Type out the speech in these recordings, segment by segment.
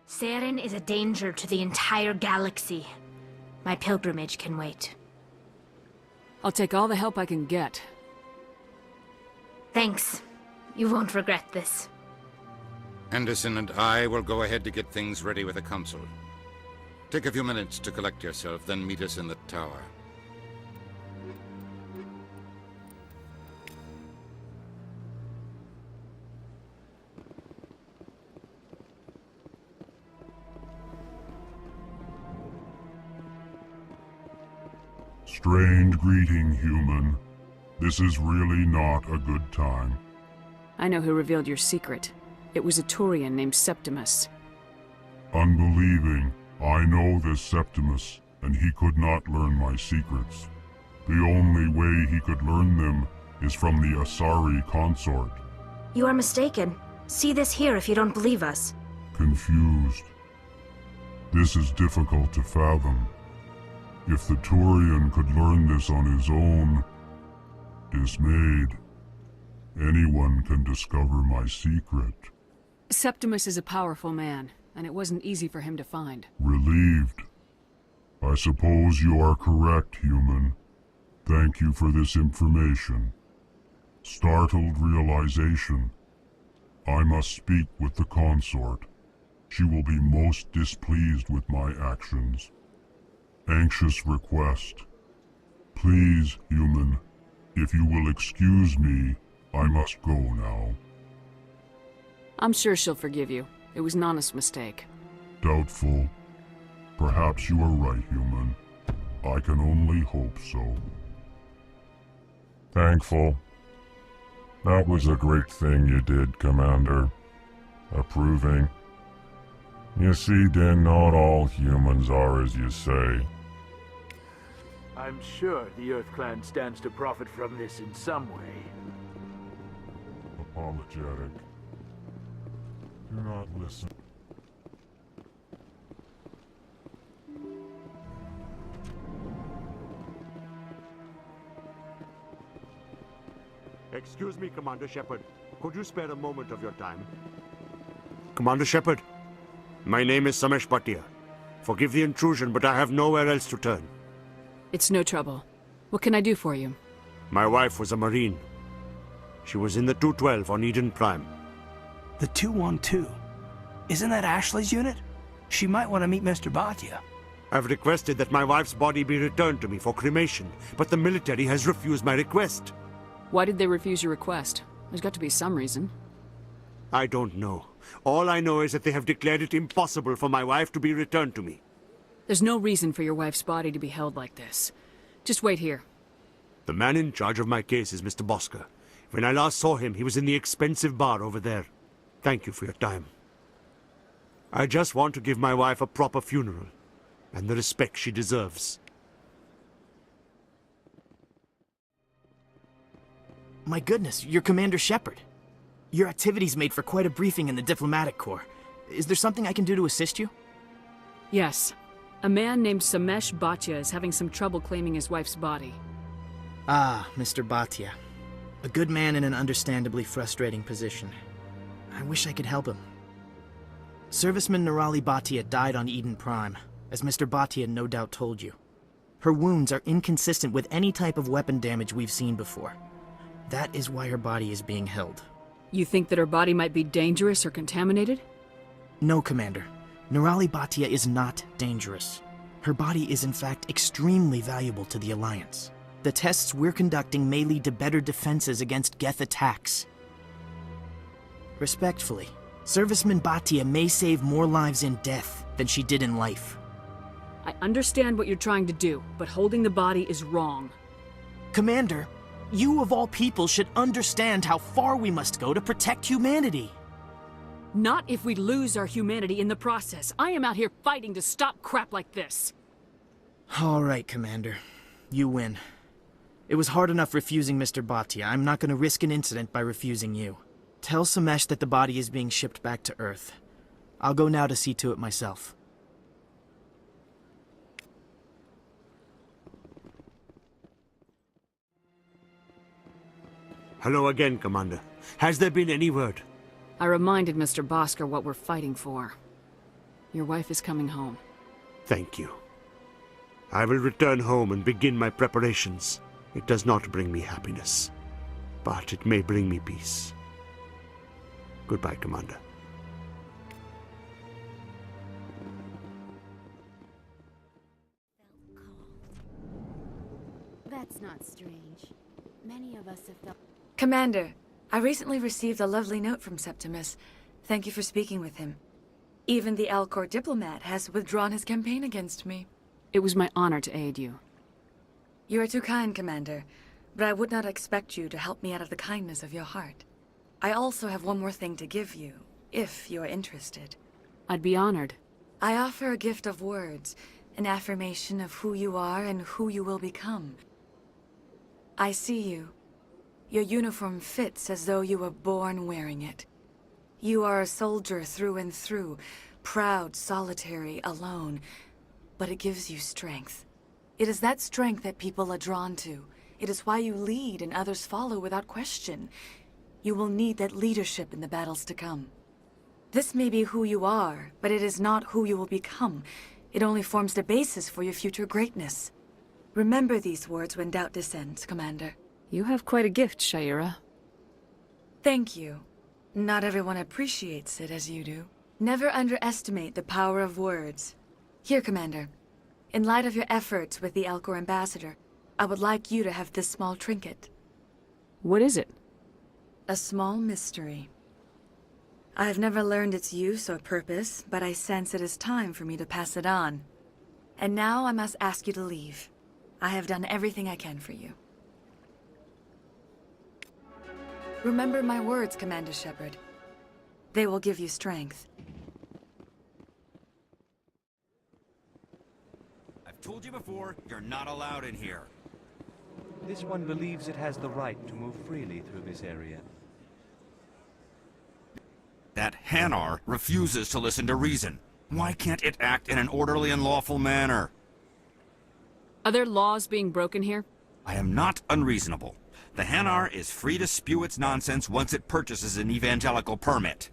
Saren is a danger to the entire galaxy. My pilgrimage can wait. I'll take all the help I can get. Thanks. You won't regret this. Anderson and I will go ahead to get things ready with the Council. Take a few minutes to collect yourself, then meet us in the tower. Strained greeting, human. This is really not a good time. I know who revealed your secret. It was a Turian named Septimus. Unbelieving, I know this Septimus, and he could not learn my secrets. The only way he could learn them is from the Asari consort. You are mistaken. See this here if you don't believe us. Confused. This is difficult to fathom. If the Turian could learn this on his own, dismayed, anyone can discover my secret. Septimus is a powerful man, and it wasn't easy for him to find. Relieved. I suppose you are correct, human. Thank you for this information. Startled realization. I must speak with the consort. She will be most displeased with my actions. Anxious request. Please, human, if you will excuse me, I must go now. I'm sure she'll forgive you. It was an honest mistake. Doubtful. Perhaps you are right, human. I can only hope so. Thankful. That was a great thing you did, Commander. Approving. You see, then, not all humans are as you say. I'm sure the Earth Clan stands to profit from this in some way. Apologetic. Do not listen. Excuse me, Commander Shepard. Could you spare a moment of your time? Commander Shepard, my name is Samesh Bhatia. Forgive the intrusion, but I have nowhere else to turn. It's no trouble. What can I do for you? My wife was a Marine. She was in the 212 on Eden Prime. The 212? Isn't that Ashley's unit? She might want to meet Mr. Bhatia. I've requested that my wife's body be returned to me for cremation, but the military has refused my request. Why did they refuse your request? There's got to be some reason. I don't know. All I know is that they have declared it impossible for my wife to be returned to me. There's no reason for your wife's body to be held like this. Just wait here. The man in charge of my case is Mr. Bosker. When I last saw him, he was in the expensive bar over there. Thank you for your time. I just want to give my wife a proper funeral, and the respect she deserves. My goodness, you're Commander Shepard. Your activities made for quite a briefing in the Diplomatic Corps. Is there something I can do to assist you? Yes. A man named Samesh Bhatia is having some trouble claiming his wife's body. Ah, Mr. Bhatia. A good man in an understandably frustrating position. I wish I could help him. Serviceman Nirali Bhatia died on Eden Prime, as Mr. Bhatia no doubt told you. Her wounds are inconsistent with any type of weapon damage we've seen before. That is why her body is being held. You think that her body might be dangerous or contaminated? No, Commander. Nirali Bhatia is not dangerous. Her body is in fact extremely valuable to the Alliance. The tests we're conducting may lead to better defenses against Geth attacks. Respectfully, Serviceman Bhatia may save more lives in death than she did in life. I understand what you're trying to do, but holding the body is wrong. Commander, you of all people should understand how far we must go to protect humanity. Not if we lose our humanity in the process. I am out here fighting to stop crap like this. All right, Commander. You win. It was hard enough refusing Mr. Bhatia. I'm not going to risk an incident by refusing you. Tell Samesh that the body is being shipped back to Earth. I'll go now to see to it myself. Hello again, Commander. Has there been any word? I reminded Mr. Bosker what we're fighting for. Your wife is coming home. Thank you. I will return home and begin my preparations. It does not bring me happiness, but it may bring me peace. Goodbye, Commander. That's not strange. Many of us have felt... Commander, I recently received a lovely note from Septimus. Thank you for speaking with him. Even the Alcor diplomat has withdrawn his campaign against me. It was my honor to aid you. You are too kind, Commander, but I would not expect you to help me out of the kindness of your heart. I also have one more thing to give you, if you are interested. I'd be honored. I offer a gift of words, an affirmation of who you are and who you will become. I see you. Your uniform fits as though you were born wearing it. You are a soldier through and through, proud, solitary, alone, but it gives you strength. It is that strength that people are drawn to. It is why you lead and others follow without question. You will need that leadership in the battles to come. This may be who you are, but it is not who you will become. It only forms the basis for your future greatness. Remember these words when doubt descends, Commander. You have quite a gift, Shaira. Thank you. Not everyone appreciates it as you do. Never underestimate the power of words. Here, Commander. In light of your efforts with the Alcor ambassador, I would like you to have this small trinket. What is it? A small mystery. I have never learned its use or purpose, but I sense it is time for me to pass it on. And now I must ask you to leave. I have done everything I can for you. Remember my words, Commander Shepard. They will give you strength. I've told you before, you're not allowed in here. This one believes it has the right to move freely through this area. That Hanar refuses to listen to reason. Why can't it act in an orderly and lawful manner? Are there laws being broken here? I am not unreasonable. The Hanar is free to spew its nonsense once it purchases an evangelical permit.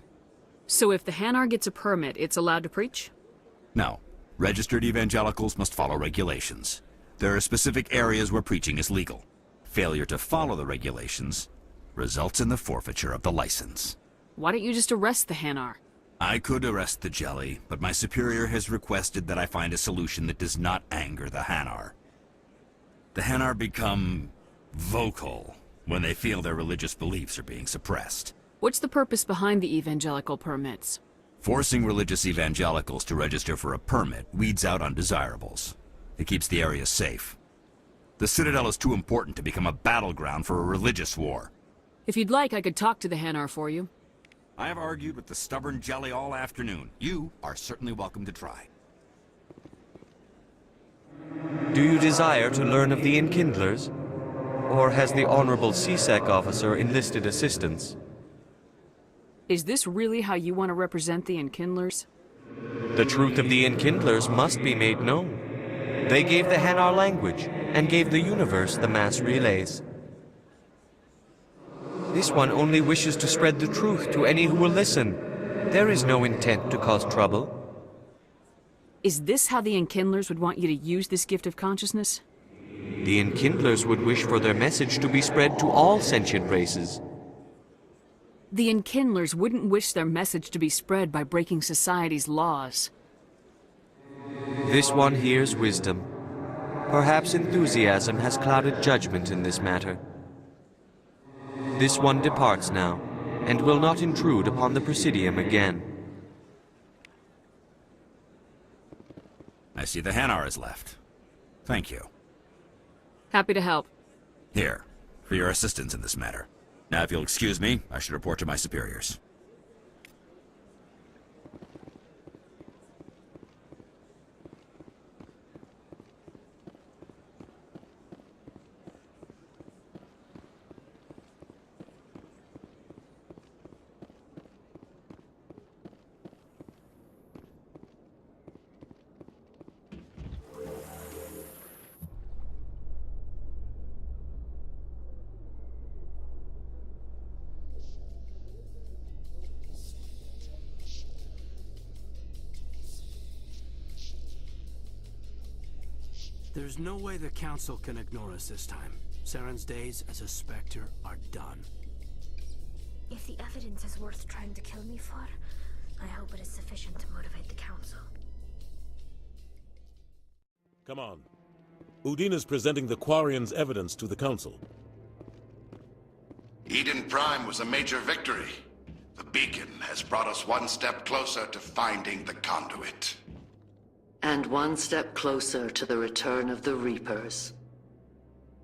So if the Hanar gets a permit, it's allowed to preach? No. Registered evangelicals must follow regulations. There are specific areas where preaching is legal. Failure to follow the regulations results in the forfeiture of the license. Why don't you just arrest the Hanar? I could arrest the jelly, but my superior has requested that I find a solution that does not anger the Hanar. The Hanar become vocal when they feel their religious beliefs are being suppressed. What's the purpose behind the evangelical permits? Forcing religious evangelicals to register for a permit weeds out undesirables. It keeps the area safe. The Citadel is too important to become a battleground for a religious war. If you'd like, I could talk to the Hanar for you. I have argued with the stubborn jelly all afternoon. You are certainly welcome to try. Do you desire to learn of the Enkindlers? Or has the Honorable CSEC officer enlisted assistance? Is this really how you want to represent the Enkindlers? The truth of the Enkindlers must be made known. They gave the Hanar language, and gave the universe the mass relays. This one only wishes to spread the truth to any who will listen. There is no intent to cause trouble. Is this how the Enkindlers would want you to use this gift of consciousness? The Enkindlers would wish for their message to be spread to all sentient races. The Enkindlers wouldn't wish their message to be spread by breaking society's laws. This one hears wisdom. Perhaps enthusiasm has clouded judgment in this matter. This one departs now, and will not intrude upon the Presidium again. I see the Hanar is left. Thank you. Happy to help. Here, for your assistance in this matter. Now, if you'll excuse me, I should report to my superiors. There's no way the Council can ignore us this time. Saren's days as a Spectre are done. If the evidence is worth trying to kill me for, I hope it is sufficient to motivate the Council. Come on. Udina's presenting the Quarian's evidence to the Council. Eden Prime was a major victory. The beacon has brought us one step closer to finding the conduit. And one step closer to the return of the Reapers.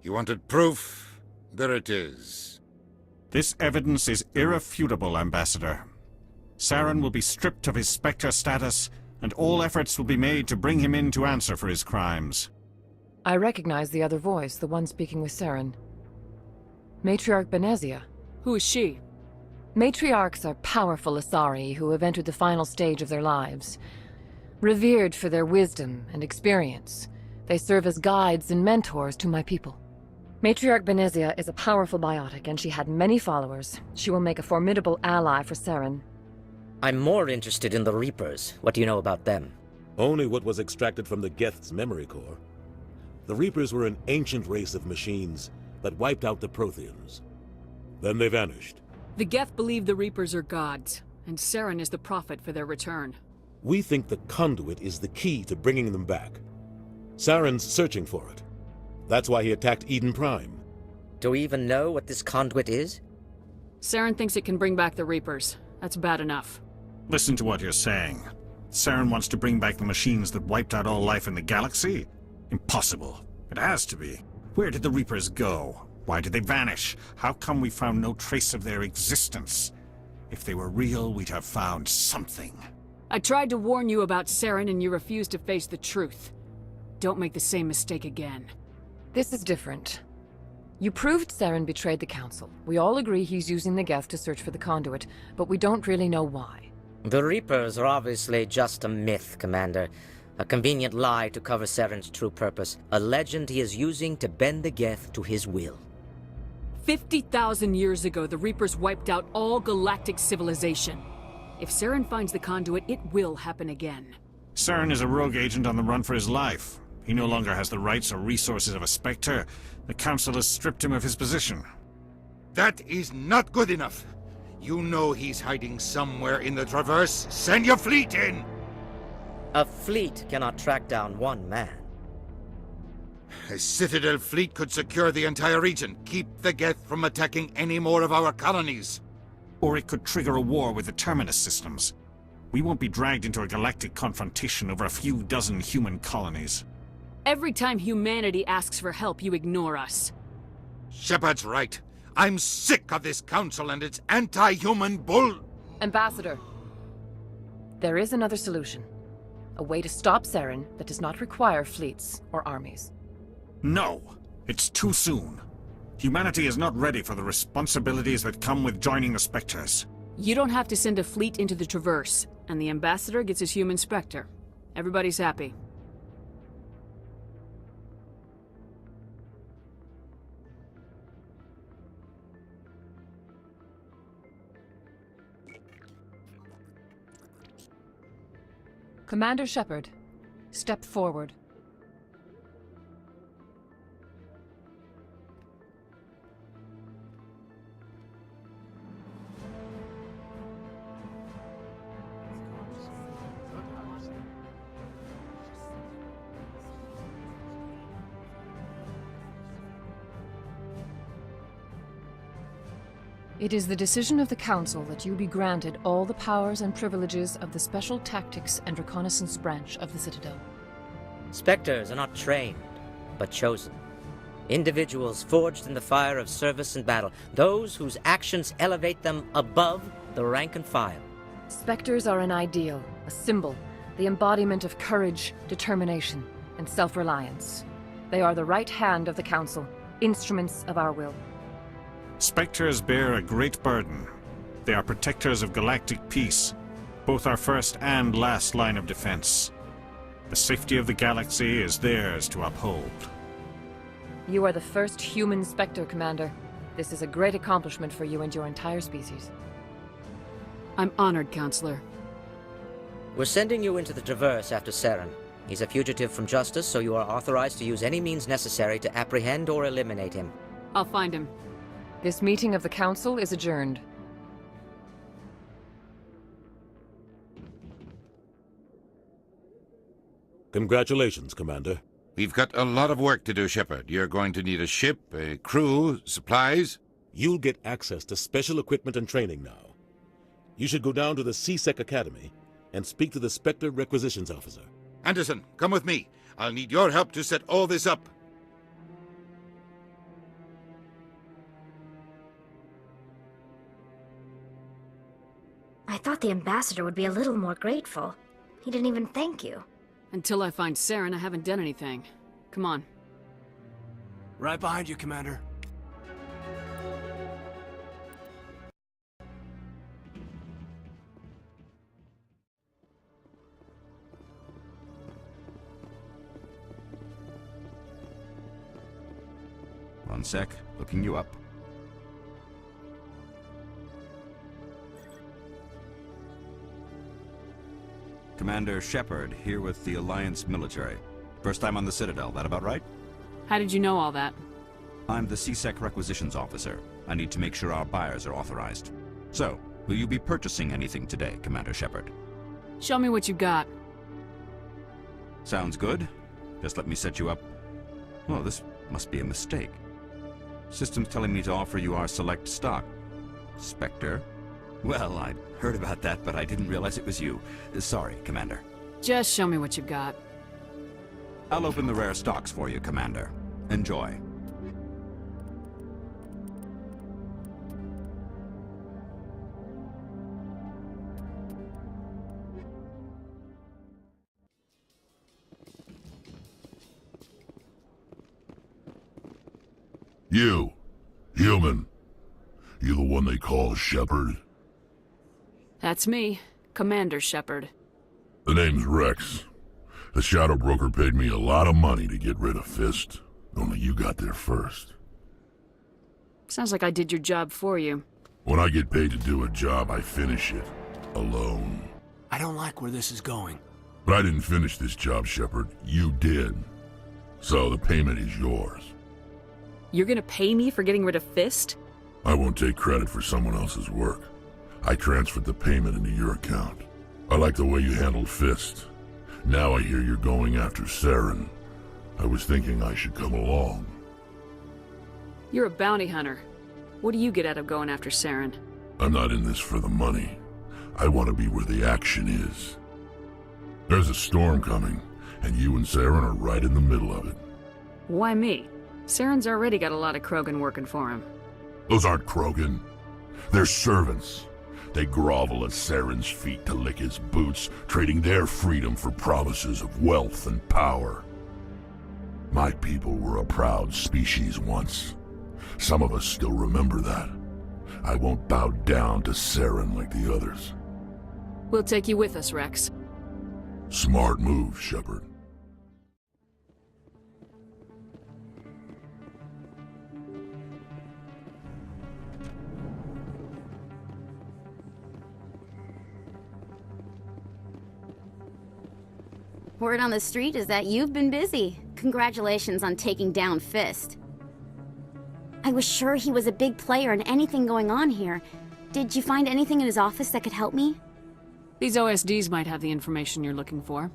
You wanted proof? There it is. This evidence is irrefutable, Ambassador. Saren will be stripped of his Spectre status, and all efforts will be made to bring him in to answer for his crimes. I recognize the other voice, the one speaking with Saren. Matriarch Benezia. Who is she? Matriarchs are powerful Asari who have entered the final stage of their lives. Revered for their wisdom and experience, they serve as guides and mentors to my people. Matriarch Benezia is a powerful biotic, and she had many followers. She will make a formidable ally for Saren. I'm more interested in the Reapers. What do you know about them? Only what was extracted from the Geth's memory core. The Reapers were an ancient race of machines that wiped out the Protheans. Then they vanished. The Geth believe the Reapers are gods, and Saren is the prophet for their return. We think the conduit is the key to bringing them back. Saren's searching for it. That's why he attacked Eden Prime. Do we even know what this conduit is? Saren thinks it can bring back the Reapers. That's bad enough. Listen to what you're saying. Saren wants to bring back the machines that wiped out all life in the galaxy? Impossible. It has to be. Where did the Reapers go? Why did they vanish? How come we found no trace of their existence? If they were real, we'd have found something. I tried to warn you about Saren, and you refused to face the truth. Don't make the same mistake again. This is different. You proved Saren betrayed the Council. We all agree he's using the Geth to search for the conduit, but we don't really know why. The Reapers are obviously just a myth, Commander. A convenient lie to cover Saren's true purpose. A legend he is using to bend the Geth to his will. 50,000 years ago, the Reapers wiped out all galactic civilization. If Saren finds the conduit, it will happen again. Saren is a rogue agent on the run for his life. He no longer has the rights or resources of a Spectre. The Council has stripped him of his position. That is not good enough. You know he's hiding somewhere in the Traverse. Send your fleet in! A fleet cannot track down one man. A Citadel fleet could secure the entire region, keep the Geth from attacking any more of our colonies. Or it could trigger a war with the Terminus systems. We won't be dragged into a galactic confrontation over a few dozen human colonies. Every time humanity asks for help, you ignore us. Shepard's right. I'm sick of this council and its anti-human bull... Ambassador, there is another solution. A way to stop Saren that does not require fleets or armies. No! It's too soon. Humanity is not ready for the responsibilities that come with joining the Spectres. You don't have to send a fleet into the Traverse, and the Ambassador gets his human Spectre. Everybody's happy. Commander Shepard, step forward. It is the decision of the Council that you be granted all the powers and privileges of the Special Tactics and Reconnaissance Branch of the Citadel. Spectres are not trained, but chosen. Individuals forged in the fire of service and battle, those whose actions elevate them above the rank and file. Spectres are an ideal, a symbol, the embodiment of courage, determination, and self-reliance. They are the right hand of the Council, instruments of our will. Spectres bear a great burden. They are protectors of galactic peace, both our first and last line of defense. The safety of the galaxy is theirs to uphold. You are the first human Spectre, Commander. This is a great accomplishment for you and your entire species. I'm honored, Counselor. We're sending you into the Traverse after Saren. He's a fugitive from justice, so you are authorized to use any means necessary to apprehend or eliminate him. I'll find him. This meeting of the Council is adjourned. Congratulations, Commander. We've got a lot of work to do, Shepard. You're going to need a ship, a crew, supplies. You'll get access to special equipment and training now. You should go down to the C-Sec Academy and speak to the Spectre Requisitions Officer. Anderson, come with me. I'll need your help to set all this up. I thought the ambassador would be a little more grateful. He didn't even thank you. Until I find Saren, I haven't done anything. Come on. Right behind you, Commander. One sec, looking you up. Commander Shepard, here with the Alliance military. First time on the Citadel, that about right? How did you know all that? I'm the C-Sec Requisitions Officer. I need to make sure our buyers are authorized. So, will you be purchasing anything today, Commander Shepard? Show me what you got. Sounds good. Just let me set you up. Well, this must be a mistake. System's telling me to offer you our select stock. Spectre? Well, I'd heard about that, but I didn't realize it was you. Sorry, Commander. Just show me what you've got. I'll open the rare stocks for you, Commander. Enjoy. You, human. You the one they call Shepard? That's me, Commander Shepard. The name's Rex. The Shadow Broker paid me a lot of money to get rid of Fist. Only you got there first. Sounds like I did your job for you. When I get paid to do a job, I finish it. Alone. I don't like where this is going. But I didn't finish this job, Shepard. You did. So the payment is yours. You're gonna pay me for getting rid of Fist? I won't take credit for someone else's work. I transferred the payment into your account. I like the way you handled Fist. Now I hear you're going after Saren. I was thinking I should come along. You're a bounty hunter. What do you get out of going after Saren? I'm not in this for the money. I want to be where the action is. There's a storm coming, and you and Saren are right in the middle of it. Why me? Saren's already got a lot of Krogan working for him. Those aren't Krogan. They're servants. They grovel at Saren's feet to lick his boots, trading their freedom for promises of wealth and power. My people were a proud species once. Some of us still remember that. I won't bow down to Saren like the others. We'll take you with us, Rex. Smart move, Shepard. Word on the street is that you've been busy. Congratulations on taking down Fist. I was sure he was a big player in anything going on here. Did you find anything in his office that could help me? These OSDs might have the information you're looking for.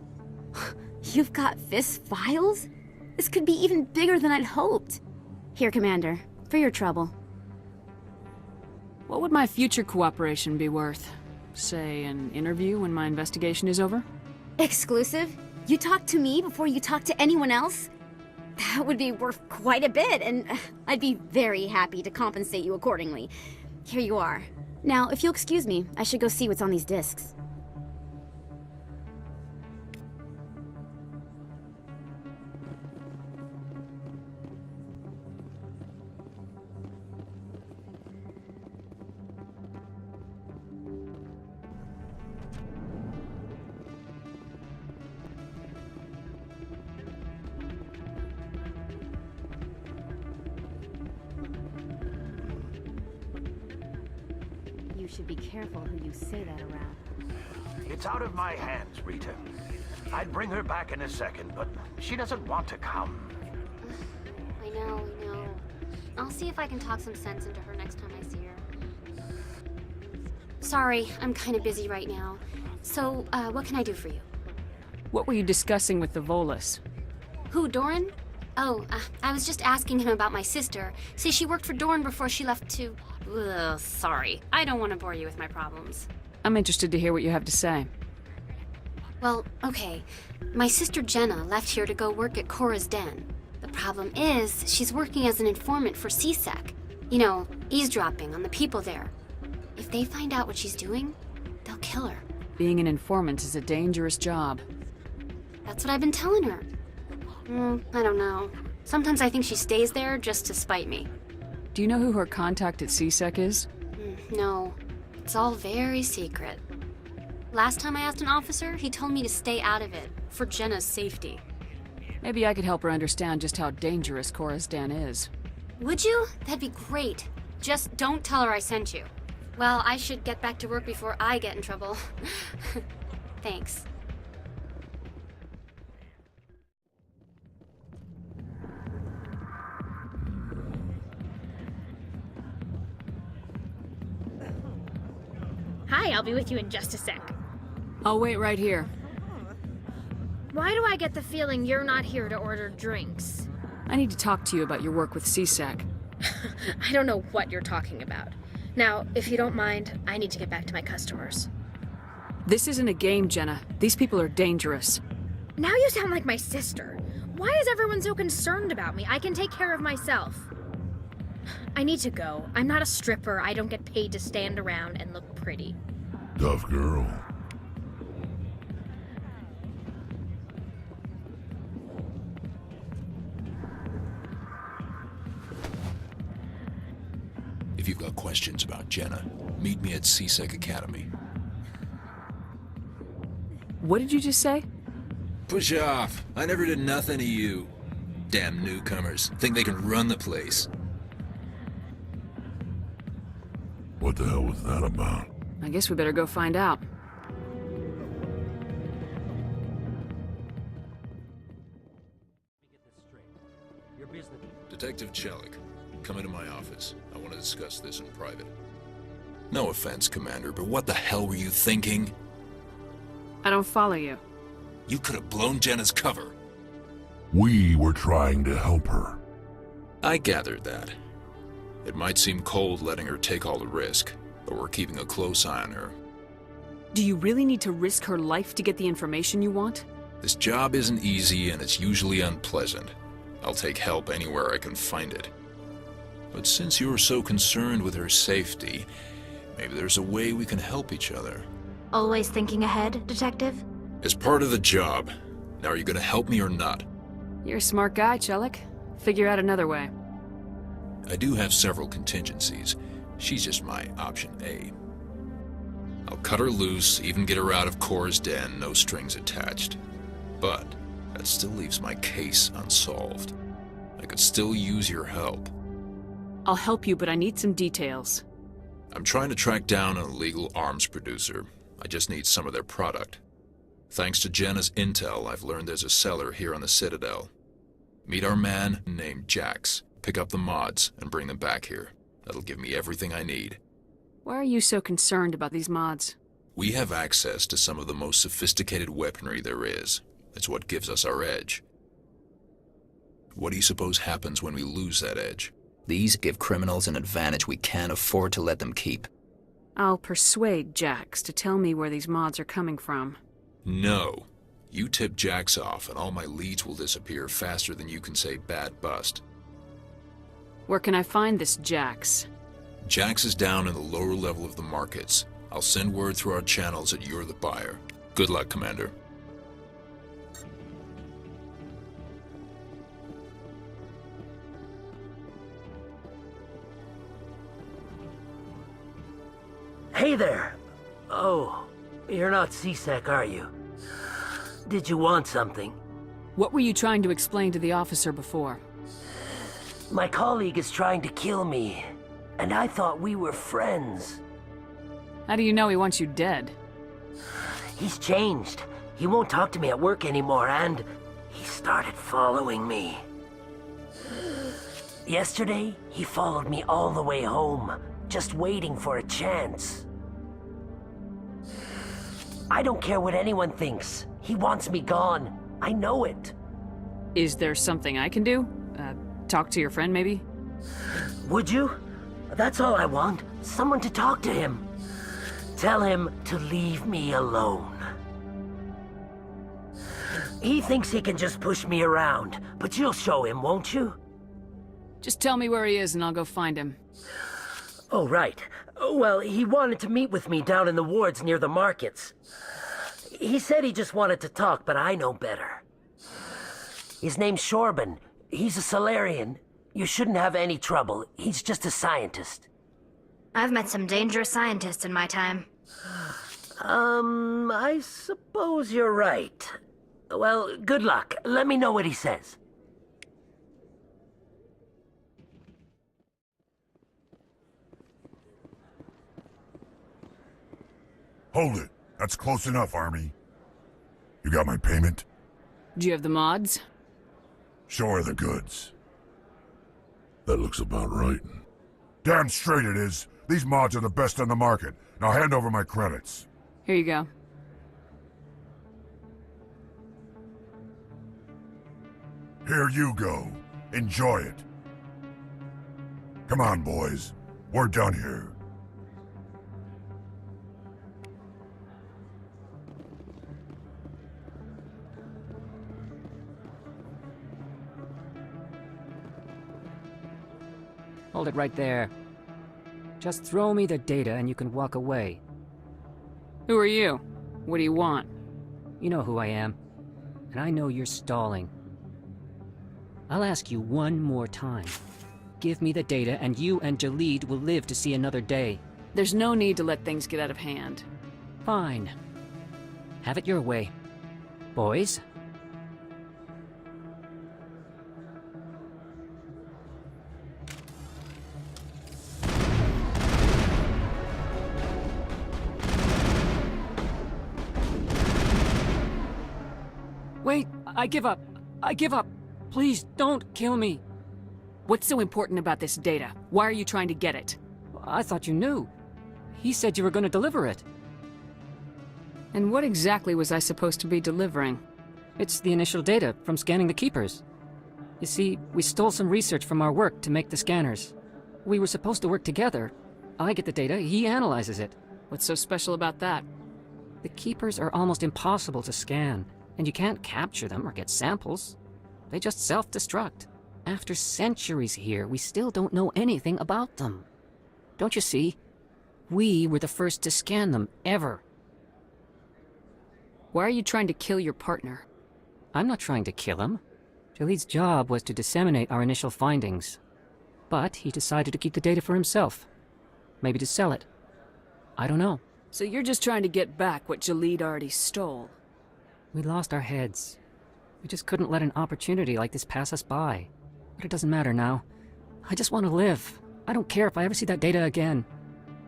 You've got Fist files? This could be even bigger than I'd hoped. Here, Commander, for your trouble. What would my future cooperation be worth? Say, an interview when my investigation is over? Exclusive? You talk to me before you talk to anyone else? That would be worth quite a bit, and I'd be very happy to compensate you accordingly. Here you are. Now, if you'll excuse me, I should go see what's on these discs. You should be careful who you say that around. It's out of my hands, Rita. I'd bring her back in a second, but she doesn't want to come. I know. I'll see if I can talk some sense into her next time I see her. Sorry, I'm kind of busy right now. So, what can I do for you? What were you discussing with the Volus? Who, Doran? Oh, I was just asking him about my sister. See, she worked for Doran before she left to... Ugh, sorry. I don't want to bore you with my problems. I'm interested to hear what you have to say. Well, okay. My sister Jenna left here to go work at Cora's Den. The problem is, she's working as an informant for CSEC. You know, eavesdropping on the people there. If they find out what she's doing, they'll kill her. Being an informant is a dangerous job. That's what I've been telling her. I don't know. Sometimes I think she stays there just to spite me. Do you know who her contact at CSEC is? No. It's all very secret. Last time I asked an officer, he told me to stay out of it, for Jenna's safety. Maybe I could help her understand just how dangerous Cora's Den is. Would you? That'd be great. Just don't tell her I sent you. Well, I should get back to work before I get in trouble. Thanks. Hi, I'll be with you in just a sec. I'll wait right here. Why do I get the feeling you're not here to order drinks? I need to talk to you about your work with CSEC. I don't know what you're talking about. Now, if you don't mind, I need to get back to my customers. This isn't a game, Jenna. These people are dangerous. Now you sound like my sister. Why is everyone so concerned about me? I can take care of myself. I need to go. I'm not a stripper. I don't get paid to stand around and look pretty. Tough girl. If you've got questions about Jenna, meet me at CSEC Academy. What did you just say? Push off. I never did nothing to you. Damn newcomers. Think they can run the place. What the hell was that about? I guess we better go find out. Detective Chelik, come into my office. I want to discuss this in private. No offense, Commander, but what the hell were you thinking? I don't follow you. You could have blown Jenna's cover. We were trying to help her. I gathered that. It might seem cold letting her take all the risk, but we're keeping a close eye on her. Do you really need to risk her life to get the information you want? This job isn't easy and it's usually unpleasant. I'll take help anywhere I can find it. But since you're so concerned with her safety, maybe there's a way we can help each other. Always thinking ahead, Detective? As part of the job. Now, are you gonna help me or not? You're a smart guy, Chelik. Figure out another way. I do have several contingencies. She's just my option A. I'll cut her loose, even get her out of Cora's den, no strings attached. But that still leaves my case unsolved. I could still use your help. I'll help you, but I need some details. I'm trying to track down an illegal arms producer. I just need some of their product. Thanks to Jenna's intel, I've learned there's a seller here on the Citadel. Meet our man named Jax. Pick up the mods and bring them back here. That'll give me everything I need. Why are you so concerned about these mods? We have access to some of the most sophisticated weaponry there is. It's what gives us our edge. What do you suppose happens when we lose that edge? These give criminals an advantage we can't afford to let them keep. I'll persuade Jax to tell me where these mods are coming from. No. You tip Jax off and all my leads will disappear faster than you can say bad bust. Where can I find this Jax? Jax is down in the lower level of the markets. I'll send word through our channels that you're the buyer. Good luck, Commander. Hey there! Oh, you're not CSEC, are you? Did you want something? What were you trying to explain to the officer before? My colleague is trying to kill me, and I thought we were friends. How do you know he wants you dead? He's changed. He won't talk to me at work anymore, and he started following me. Yesterday, he followed me all the way home, just waiting for a chance. I don't care what anyone thinks. He wants me gone. I know it. Is there something I can do? Talk to your friend, maybe? Would you? That's all I want. Someone to talk to him. Tell him to leave me alone. He thinks he can just push me around, but you'll show him, won't you? Just tell me where he is and I'll go find him. Oh, right. Well, he wanted to meet with me down in the wards near the markets. He said he just wanted to talk, but I know better. His name's Shorban. He's a Solarian. You shouldn't have any trouble. He's just a scientist. I've met some dangerous scientists in my time. I suppose you're right. Well, good luck. Let me know what he says. Hold it. That's close enough, Army. You got my payment? Do you have the mods? Show her the goods. That looks about right. Damn straight it is. These mods are the best on the market. Now hand over my credits. Here you go. Here you go. Enjoy it. Come on, boys. We're done here. Hold it right there. Just throw me the data and you can walk away. Who are you? What do you want? You know who I am. And I know you're stalling. I'll ask you one more time. Give me the data and you and Jalid will live to see another day. There's no need to let things get out of hand. Fine. Have it your way. Boys? Wait, I give up. I give up. Please, don't kill me. What's so important about this data? Why are you trying to get it? I thought you knew. He said you were going to deliver it. And what exactly was I supposed to be delivering? It's the initial data from scanning the Keepers. You see, we stole some research from our work to make the scanners. We were supposed to work together. I get the data, he analyzes it. What's so special about that? The Keepers are almost impossible to scan, and you can't capture them or get samples. They just self-destruct. After centuries here, we still don't know anything about them. Don't you see? We were the first to scan them, ever. Why are you trying to kill your partner? I'm not trying to kill him. Jalid's job was to disseminate our initial findings. But he decided to keep the data for himself. Maybe to sell it. I don't know. So you're just trying to get back what Jalid already stole? We lost our heads. We just couldn't let an opportunity like this pass us by. But it doesn't matter now. I just want to live. I don't care if I ever see that data again.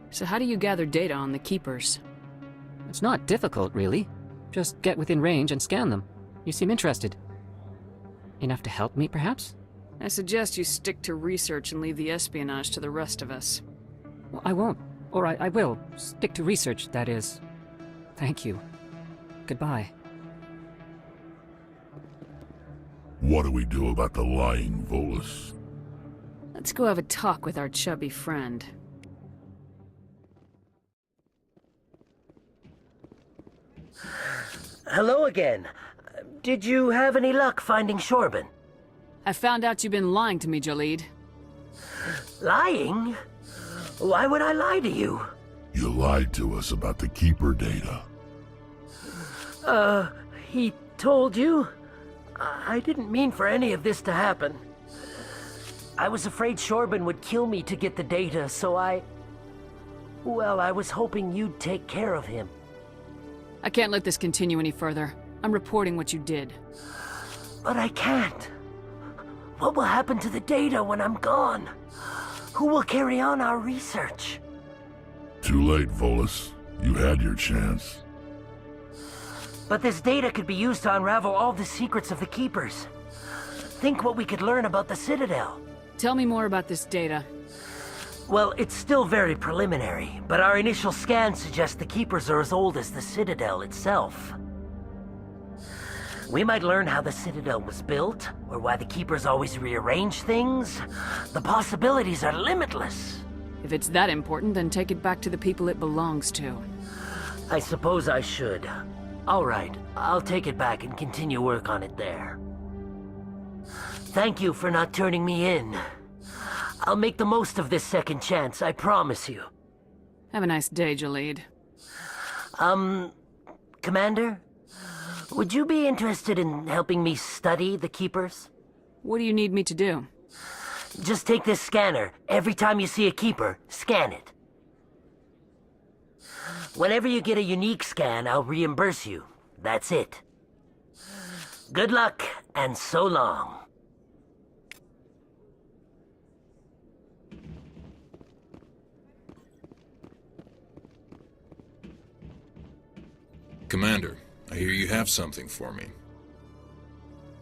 So how do you gather data on the Keepers? It's not difficult, really. Just get within range and scan them. You seem interested. Enough to help me, perhaps? I suggest you stick to research and leave the espionage to the rest of us. Well, I won't. Or I will. Stick to research, that is. Thank you. Goodbye. What do we do about the lying Volus? Let's go have a talk with our chubby friend. Hello again. Did you have any luck finding Shorban? I found out you've been lying to me, Jalid. Lying? Why would I lie to you? You lied to us about the Keeper data. He told you? I didn't mean for any of this to happen. I was afraid Shorban would kill me to get the data, so well, I was hoping you'd take care of him. I can't let this continue any further. I'm reporting what you did. But I can't. What will happen to the data when I'm gone? Who will carry on our research? Too late, Volus. You had your chance. But this data could be used to unravel all the secrets of the Keepers. Think what we could learn about the Citadel. Tell me more about this data. Well, it's still very preliminary, but our initial scans suggest the Keepers are as old as the Citadel itself. We might learn how the Citadel was built, or why the Keepers always rearrange things. The possibilities are limitless. If it's that important, then take it back to the people it belongs to. I suppose I should. All right, I'll take it back and continue work on it there. Thank you for not turning me in. I'll make the most of this second chance, I promise you. Have a nice day, Jaleed. Commander? Would you be interested in helping me study the Keepers? What do you need me to do? Just take this scanner. Every time you see a Keeper, scan it. Whenever you get a unique scan, I'll reimburse you. That's it. Good luck, and so long. Commander, I hear you have something for me.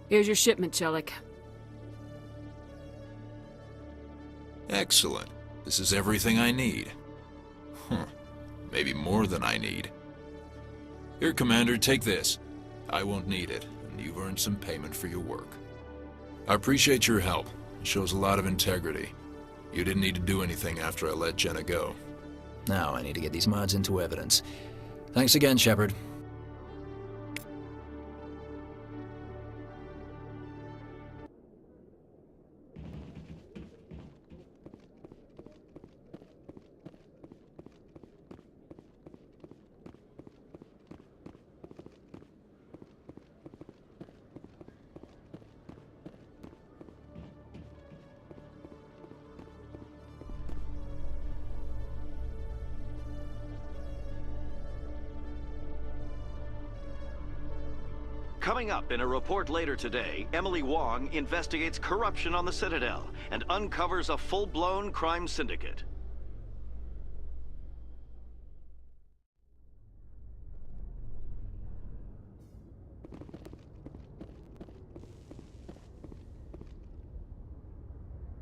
Here's your shipment, Chelik. Excellent. This is everything I need. Maybe more than I need. Here, Commander, take this. I won't need it, and you've earned some payment for your work. I appreciate your help. It shows a lot of integrity. You didn't need to do anything after I let Jenna go. Now I need to get these mods into evidence. Thanks again, Shepard. Coming up in a report later today, Emily Wong investigates corruption on the Citadel and uncovers a full-blown crime syndicate.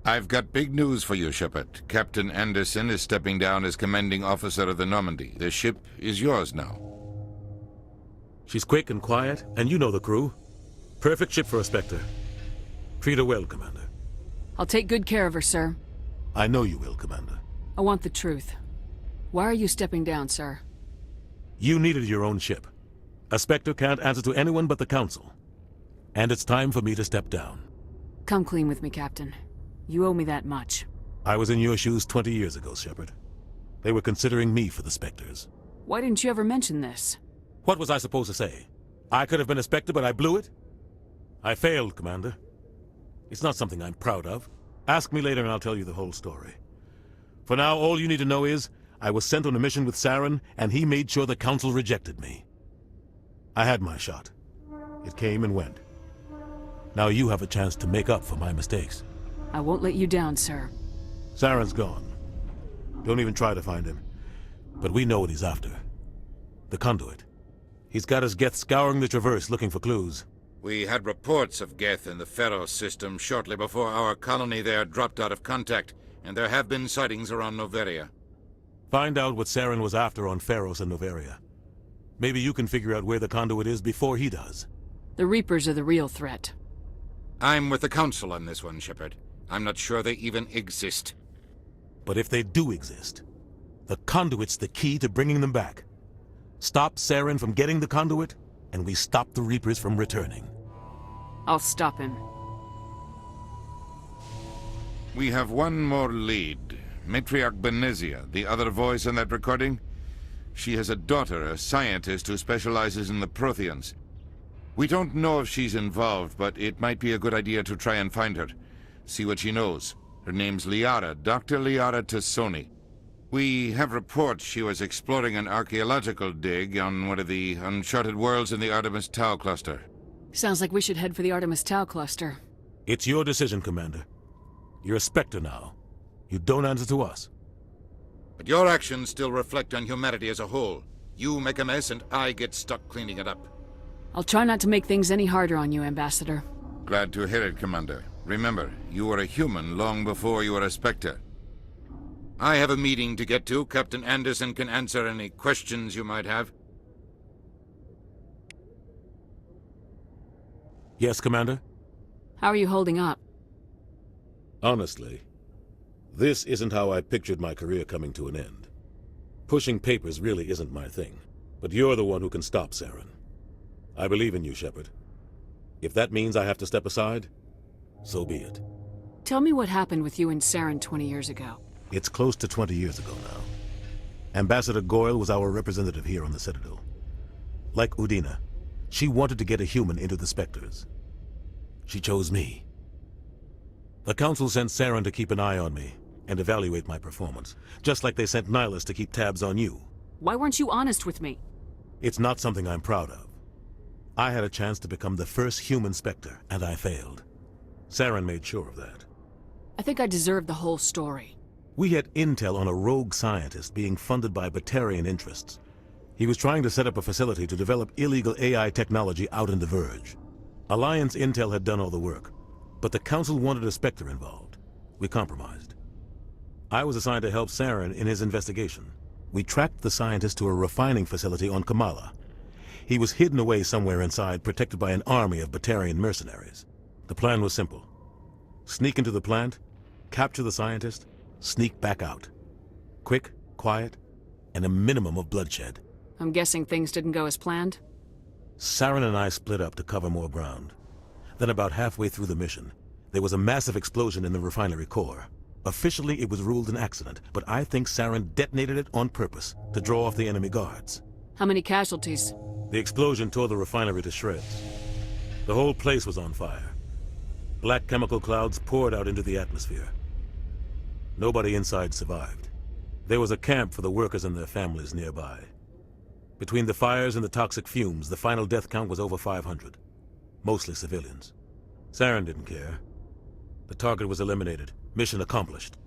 I've got big news for you, Shepard. Captain Anderson is stepping down as commanding officer of the Normandy. The ship is yours now. She's quick and quiet, and you know the crew. Perfect ship for a Spectre. Treat her well, Commander. I'll take good care of her, sir. I know you will, Commander. I want the truth. Why are you stepping down, sir? You needed your own ship. A Spectre can't answer to anyone but the Council. And it's time for me to step down. Come clean with me, Captain. You owe me that much. I was in your shoes 20 years ago, Shepard. They were considering me for the Spectres. Why didn't you ever mention this? What was I supposed to say? I could have been a Spectre, but I blew it? I failed, Commander. It's not something I'm proud of. Ask me later and I'll tell you the whole story. For now, all you need to know is, I was sent on a mission with Saren, and he made sure the Council rejected me. I had my shot. It came and went. Now you have a chance to make up for my mistakes. I won't let you down, sir. Saren's gone. Don't even try to find him. But we know what he's after. The conduit. He's got his Geth scouring the Traverse looking for clues. We had reports of Geth in the Pharaoh system shortly before our colony there dropped out of contact, and there have been sightings around Noveria. Find out what Saren was after on Pharos and Noveria. Maybe you can figure out where the conduit is before he does. The Reapers are the real threat. I'm with the Council on this one, Shepard. I'm not sure they even exist. But if they do exist, the conduit's the key to bringing them back. Stop Saren from getting the conduit, and we stop the Reapers from returning. I'll stop him. We have one more lead. Matriarch Benezia, the other voice in that recording. She has a daughter, a scientist who specializes in the Protheans. We don't know if she's involved, but it might be a good idea to try and find her. See what she knows. Her name's Liara, Dr. Liara Tassoni. We have reports she was exploring an archaeological dig on one of the uncharted worlds in the Artemis Tau cluster. Sounds like we should head for the Artemis Tau cluster. It's your decision, Commander. You're a Spectre now. You don't answer to us. But your actions still reflect on humanity as a whole. You make a mess and I get stuck cleaning it up. I'll try not to make things any harder on you, Ambassador. Glad to hear it, Commander. Remember, you were a human long before you were a Spectre. I have a meeting to get to. Captain Anderson can answer any questions you might have. Yes, Commander? How are you holding up? Honestly, this isn't how I pictured my career coming to an end. Pushing papers really isn't my thing, but you're the one who can stop Saren. I believe in you, Shepard. If that means I have to step aside, so be it. Tell me what happened with you and Saren 20 years ago. It's close to 20 years ago now. Ambassador Goyle was our representative here on the Citadel. Like Udina, she wanted to get a human into the Spectres. She chose me. The Council sent Saren to keep an eye on me and evaluate my performance, just like they sent Nihilus to keep tabs on you. Why weren't you honest with me? It's not something I'm proud of. I had a chance to become the first human Spectre, and I failed. Saren made sure of that. I think I deserve the whole story. We had intel on a rogue scientist being funded by Batarian interests. He was trying to set up a facility to develop illegal AI technology out in the Verge. Alliance intel had done all the work, but the Council wanted a Spectre involved. We compromised. I was assigned to help Saren in his investigation. We tracked the scientist to a refining facility on Kamala. He was hidden away somewhere inside, protected by an army of Batarian mercenaries. The plan was simple. Sneak into the plant, capture the scientist, sneak back out. Quick, quiet, and a minimum of bloodshed. I'm guessing things didn't go as planned? Saren and I split up to cover more ground. Then about halfway through the mission, there was a massive explosion in the refinery core. Officially, it was ruled an accident, but I think Saren detonated it on purpose to draw off the enemy guards. How many casualties? The explosion tore the refinery to shreds. The whole place was on fire. Black chemical clouds poured out into the atmosphere. Nobody inside survived. There was a camp for the workers and their families nearby. Between the fires and the toxic fumes, the final death count was over 500. Mostly civilians. Saren didn't care. The target was eliminated, mission accomplished.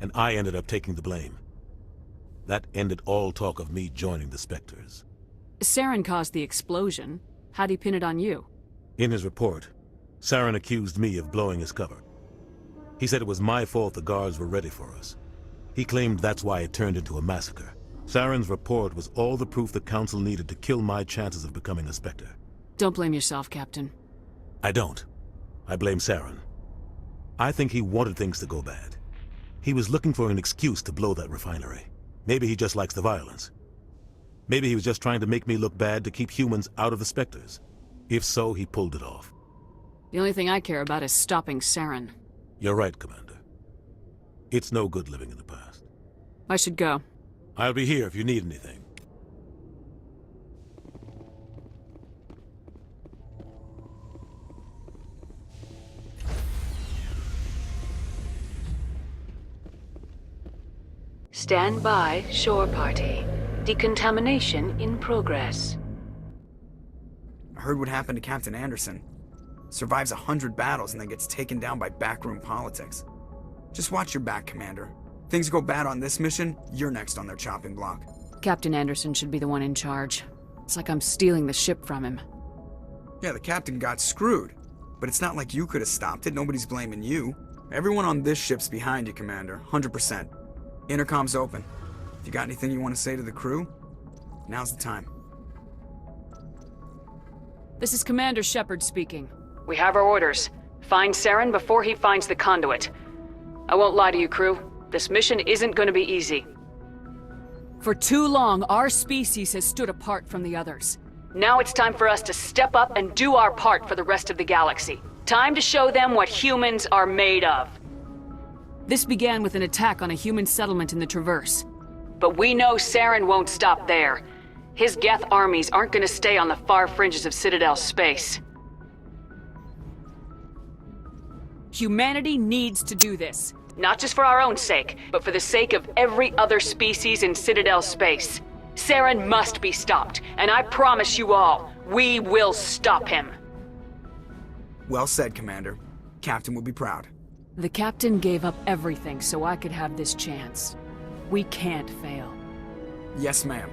And I ended up taking the blame. That ended all talk of me joining the Spectres. Saren caused the explosion. How'd he pin it on you? In his report, Saren accused me of blowing his cover. He said it was my fault the guards were ready for us. He claimed that's why it turned into a massacre. Saren's report was all the proof the Council needed to kill my chances of becoming a Spectre. Don't blame yourself, Captain. I don't. I blame Saren. I think he wanted things to go bad. He was looking for an excuse to blow that refinery. Maybe he just likes the violence. Maybe he was just trying to make me look bad to keep humans out of the Spectres. If so, he pulled it off. The only thing I care about is stopping Saren. You're right, Commander. It's no good living in the past. I should go. I'll be here if you need anything. Stand by, shore party. Decontamination in progress. I heard what happened to Captain Anderson. Survives 100 battles and then gets taken down by backroom politics. Just watch your back, Commander. Things go bad on this mission, you're next on their chopping block. Captain Anderson should be the one in charge. It's like I'm stealing the ship from him. Yeah, the captain got screwed. But it's not like you could have stopped it, nobody's blaming you. Everyone on this ship's behind you, Commander, 100%. Intercom's open. If you got anything you want to say to the crew, now's the time. This is Commander Shepard speaking. We have our orders. Find Saren before he finds the conduit. I won't lie to you, crew. This mission isn't going to be easy. For too long, our species has stood apart from the others. Now it's time for us to step up and do our part for the rest of the galaxy. Time to show them what humans are made of. This began with an attack on a human settlement in the Traverse. But we know Saren won't stop there. His Geth armies aren't going to stay on the far fringes of Citadel space. Humanity needs to do this. Not just for our own sake, but for the sake of every other species in Citadel space. Saren must be stopped, and I promise you all, we will stop him. Well said, Commander. Captain will be proud. The Captain gave up everything so I could have this chance. We can't fail. Yes, ma'am.